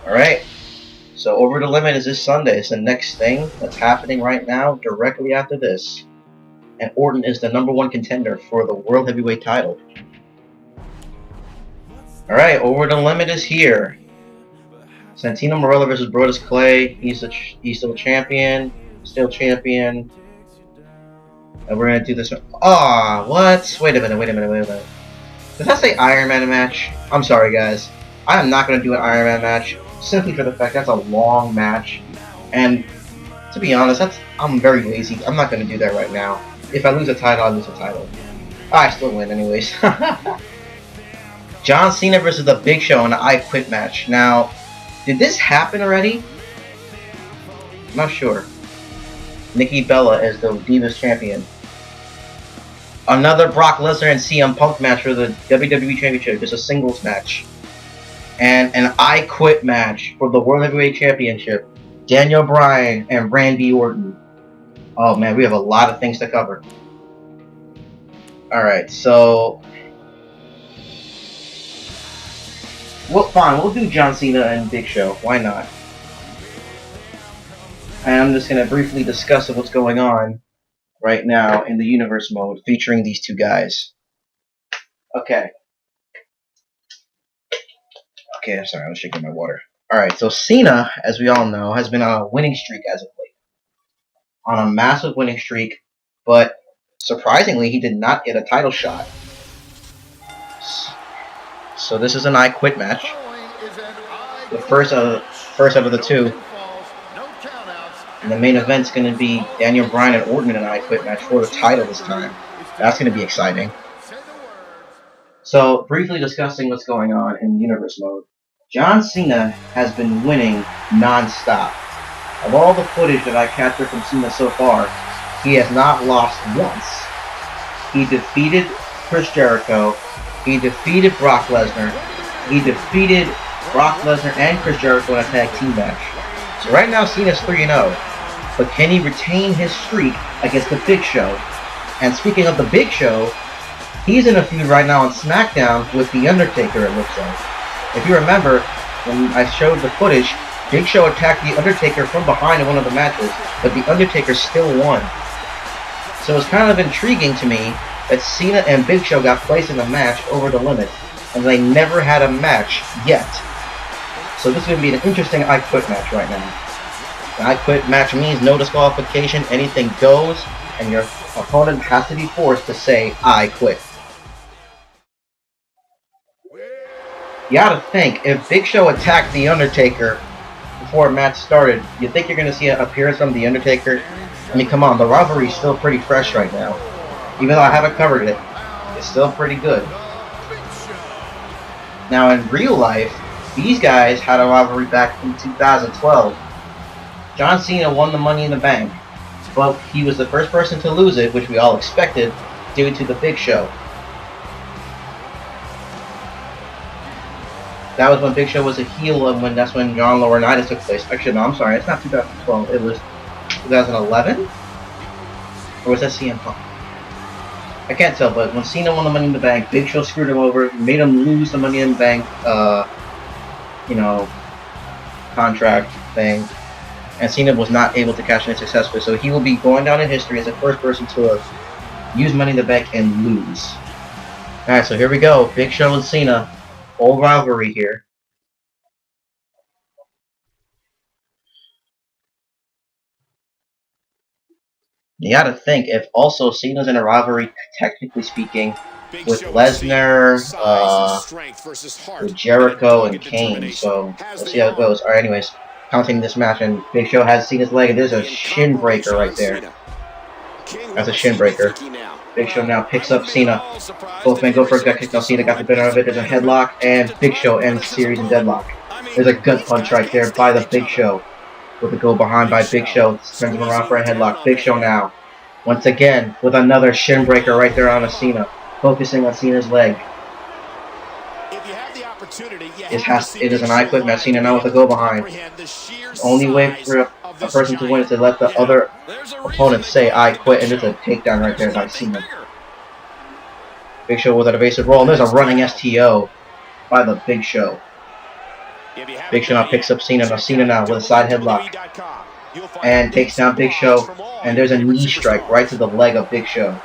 Alright, so Over the Limit is this Sunday. It's the next thing that's happening right now, directly after this. And Orton is the #1 contender for the World Heavyweight title. Alright, Over the Limit is here. Santino Marella versus Brodus Clay. He's still champion. Still champion. And we're gonna do this. Ah, what? Wait a minute. Does that say Iron Man match? I'm sorry, guys. I am not gonna do an Iron Man match simply for the fact that's a long match. And to be honest, I'm very lazy. I'm not gonna do that right now. If I lose a title, I lose a title. I still win anyways. John Cena versus The Big Show in an I Quit match. Now, did this happen already? I'm not sure. Nikki Bella is the Divas Champion. Another Brock Lesnar and CM Punk match for the WWE Championship. It's a singles match. And an I Quit match for the World Heavyweight Championship. Daniel Bryan and Randy Orton. Oh man, we have a lot of things to cover. Alright, so... well, fine, we'll do John Cena and Big Show. Why not? And I'm just going to briefly discuss what's going on right now in the universe mode featuring these two guys. Okay, I'm sorry, I was shaking my water. Alright, so Cena, as we all know, has been on a winning streak as of late. On a massive winning streak, but surprisingly, he did not get a title shot. So this is an I Quit match. The first out of the two. And the main event's going to be Daniel Bryan and Orton in an I Quit match for the title this time. That's going to be exciting. So, briefly discussing what's going on in universe mode. John Cena has been winning non-stop. Of all the footage that I captured from Cena so far, he has not lost once. He defeated Chris Jericho. He defeated Brock Lesnar. He defeated Brock Lesnar and Chris Jericho in a tag team match. So right now Cena's 3-0. But can he retain his streak against the Big Show? And speaking of the Big Show, he's in a feud right now on SmackDown with The Undertaker, it looks like. If you remember, when I showed the footage, Big Show attacked The Undertaker from behind in one of the matches, but The Undertaker still won. So it's kind of intriguing to me that Cena and Big Show got placed in a match Over the Limit, and they never had a match yet. So this is going to be an interesting I Quit match right now. The I Quit match means no disqualification, anything goes, and your opponent has to be forced to say, I quit. You gotta think, if Big Show attacked The Undertaker before a match started, you think you're gonna see an appearance from The Undertaker? I mean, come on, the rivalry's still pretty fresh right now. Even though I haven't covered it, it's still pretty good. Now, in real life, these guys had a rivalry back in 2012. John Cena won the Money in the Bank, but he was the first person to lose it, which we all expected, due to the Big Show. That was when Big Show was a heel, and that's when John Laurinaitis took place. Actually, no, I'm sorry, it's not 2012. It was 2011? Or was that CM Punk? I can't tell, but when Cena won the Money in the Bank, Big Show screwed him over, made him lose the Money in the Bank, contract thing, and Cena was not able to cash in successfully, so he will be going down in history as the first person to use Money in the Bank and lose. Alright, so here we go, Big Show and Cena, old rivalry here. You gotta think, if also Cena's in a rivalry, technically speaking, with Lesnar, with Jericho and Kane, so we'll see how it goes. Alright, anyways, counting this match, and Big Show has Cena's leg, and there's a shin breaker right there. That's a shin breaker. Big Show now picks up Cena. Both men go for a gut kick. Now Cena got the better of it. There's a headlock, and Big Show ends the series in deadlock. There's a gut punch right there by the Big Show. With a go behind by Big Show. Turns him around for a headlock. Big Show now. Once again, with another shin breaker right there on Cena. Focusing on Cena's leg. It is an I Quit match. Cena now with a go behind. The only way for a person to win is to let the other opponent say I quit, and there's a takedown right there by Cena. Big Show with an evasive roll, and there's a running STO by the Big Show. Big Show now picks up Cena. Now Cena now with a side headlock. And takes down Big Show. And there's a knee strike right to the leg of Big Show.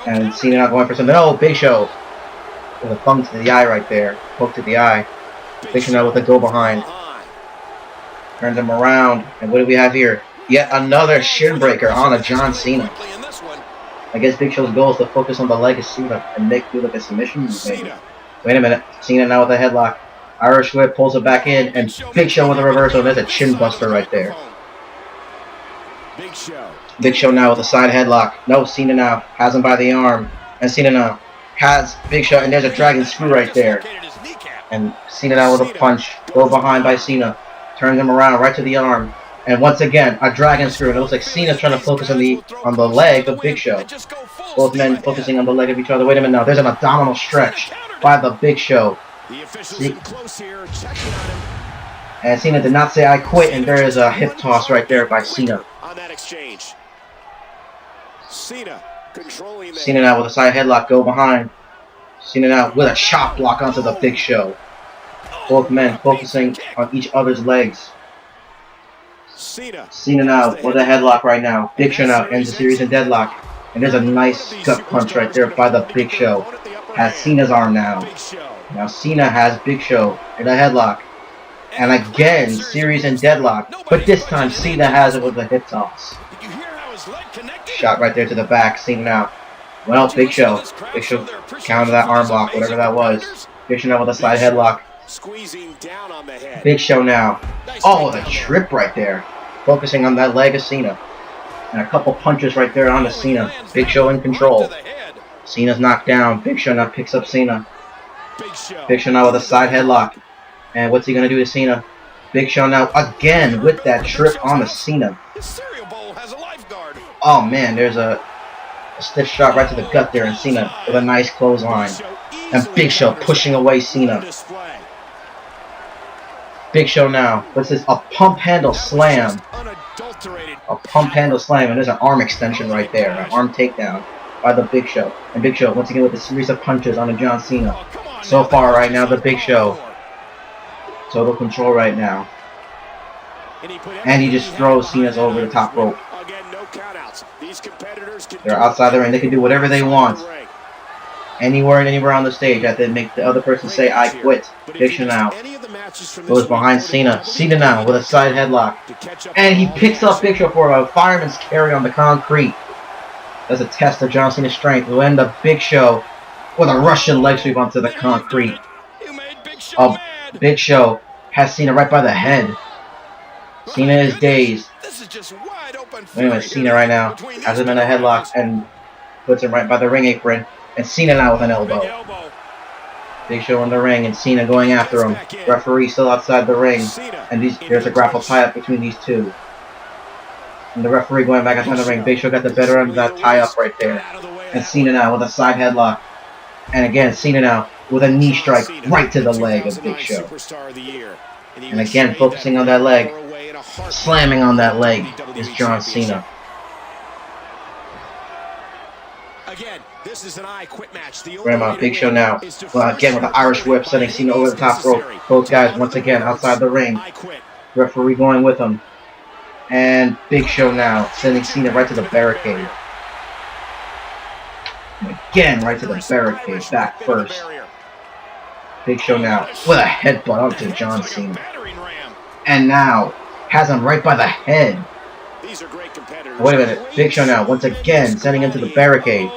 And Cena now going for something. Oh, Big Show. With a thumb to the eye right there. Poke to the eye. Big Show now with a go behind. Turns him around. And what do we have here? Yet another shin breaker on a John Cena. I guess Big Show's goal is to focus on the leg of Cena and make do like a submission move, maybe. Wait a minute. Cena now with a headlock. Irish whip pulls it back in, and Big Show with a reversal. There's a chin buster right there. Big Show now with a side headlock. No, Cena now has him by the arm. And Cena now has Big Show, and there's a dragon screw right there. And Cena now with a punch. Go behind by Cena. Turns him around right to the arm. And once again, a dragon screw. And it looks like Cena's trying to focus on the leg of Big Show. Both men focusing on the leg of each other. Wait a minute now. There's an abdominal stretch by the Big Show. And Cena did not say I quit. And there is a hip toss right there by Cena. Cena now with a side headlock. Go behind. Cena now with a chop block onto the Big Show. Both men focusing on each other's legs. Cena now with a headlock right now. Big Show now ends the series in deadlock. And there's a nice gut punch right there by the Big Show. Has Cena's arm now. Now Cena has Big Show in a headlock. And again, series in deadlock. But this time Cena has it with a hip toss. Shot right there to the back. Cena now. Well, Big Show. Big Show counter that arm lock, whatever that was. Big Show now with a side headlock. Big Show now. Oh, the trip right there. Focusing on that leg of Cena. And a couple punches right there onto Cena. Big Show in control. Cena's knocked down. Big Show now picks up Cena. Big Show now with a side headlock. And what's he going to do to Cena? Big Show now again with that trip onto Cena. Oh man, there's a stiff shot right to the gut there, and Cena with a nice clothesline. And Big Show pushing away Cena. Big Show now. What's this? A pump handle slam. A pump handle slam, and there's an arm extension right there. An arm takedown by the Big Show. And Big Show once again with a series of punches on a John Cena. So far right now, the Big Show. Total control right now. And he just throws Cena's over the top rope. They're outside the ring. They can do whatever they want. Anywhere and anywhere on the stage. After they make the other person say, I quit. Big Show now goes behind Cena. Cena now with a side headlock. And he picks up Big Show for a fireman's carry on the concrete. That's a test of John Cena's strength. We'll end up Big Show with a Russian leg sweep onto the concrete. Big Show has Cena right by the head. Cena is dazed. Anyway, Cena right now has him in a headlock and puts him right by the ring apron. And Cena now with an elbow. Big Show in the ring and Cena going after him. Referee still outside the ring. And there's a grapple tie-up between these two. And the referee going back outside the ring. Big Show got the better end of that tie-up right there. And Cena now with a side headlock. And again, Cena now with a knee strike right to the leg of Big Show. And again, focusing on that leg. Slamming on that leg is John Cena. Grandma, Big Show now. Well, again with the Irish whip, sending Cena over the top rope. Both guys once again outside the ring. Referee going with him. And Big Show now sending Cena right to the barricade. And again, right to the barricade, back first. Big Show now with a headbutt onto John Cena. And now has him right by the head. Wait a minute, Big Show now once again sending him to the barricade.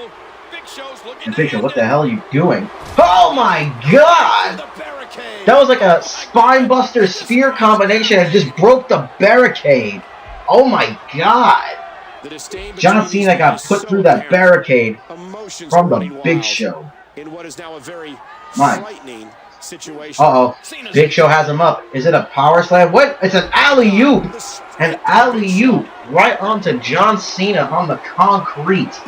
And Big Show, what the hell are you doing? Oh my god! That was like a spine buster spear combination and just broke the barricade. Oh my god! John Cena got put through that barricade from the Big Show. My. Uh-oh. Big Show has him up. Is it a power slam? What? It's an alley-oop. An alley-oop right onto John Cena on the concrete.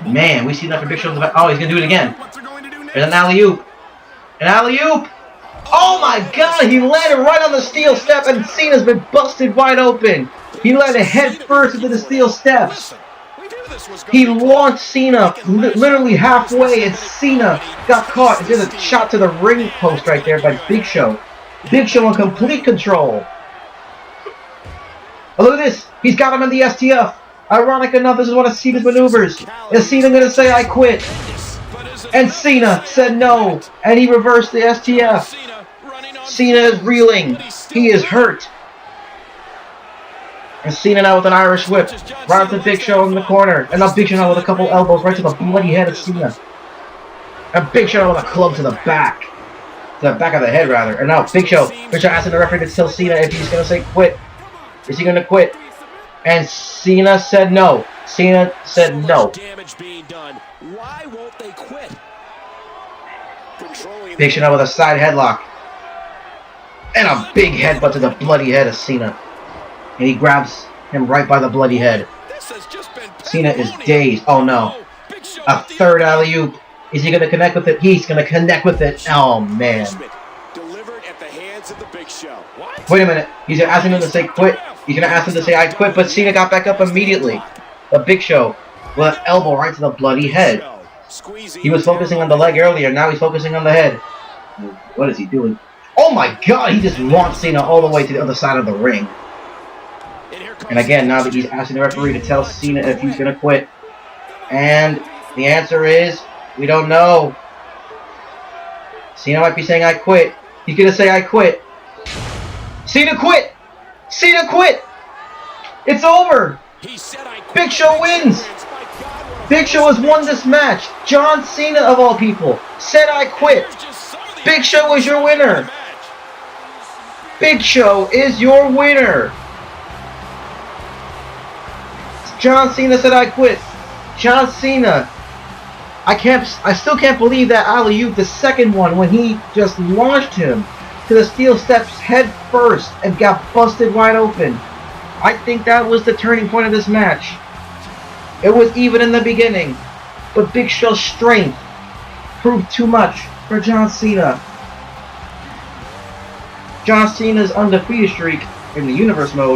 Man, we see that for Big Show. Oh, he's going to do it again. There's an alley-oop. An alley-oop. Oh my god, he landed right on the steel step and Cena's been busted wide open. He landed head first into the steel steps. He launched Cena literally halfway, and Cena got caught and did a shot to the ring post right there by Big Show. Big Show in complete control. Oh, look at this. He's got him in the STF. Ironic enough, this is one of Cena's maneuvers. Is Cena going to say, I quit? And Cena said no, and he reversed the STF. Cena is reeling. He is hurt. And Cena now with an Irish whip. Right up to Big Show in the corner. And now Big Show now with a couple elbows right to the bloody head of Cena. And Big Show with a club to the back. To the back of the head, rather. And now Big Show asking the referee to tell Cena if he's going to say quit. Is he going to quit? And Cena said no. Cena said no. Why won't they quit? Big Show now with a side headlock. And a big headbutt to the bloody head of Cena. And he grabs him right by the bloody head. Cena is dazed. Oh no. A third alley-oop. Is he going to connect with it? He's going to connect with it. Oh man. Wait a minute. He's asking him to say quit. He's going to ask him to say I quit, but Cena got back up immediately. The Big Show with an elbow right to the bloody head. He was focusing on the leg earlier. Now he's focusing on the head. What is he doing? Oh my god. He just launched Cena all the way to the other side of the ring. And again, now that he's asking the referee to tell Cena if he's going to quit. And the answer is, we don't know. Cena might be saying, I quit. He's going to say, I quit. Cena quit! Cena quit! It's over! Big Show wins! Big Show has won this match. John Cena, of all people, said, I quit. Big Show is your winner. Big Show is your winner. John Cena said, I quit. John Cena. I still can't believe that alley-oop, the second one, when he just launched him to the steel steps head first and got busted wide open. I think that was the turning point of this match. It was even in the beginning, but Big Show's strength proved too much for John Cena. John Cena's undefeated streak in the Universe mode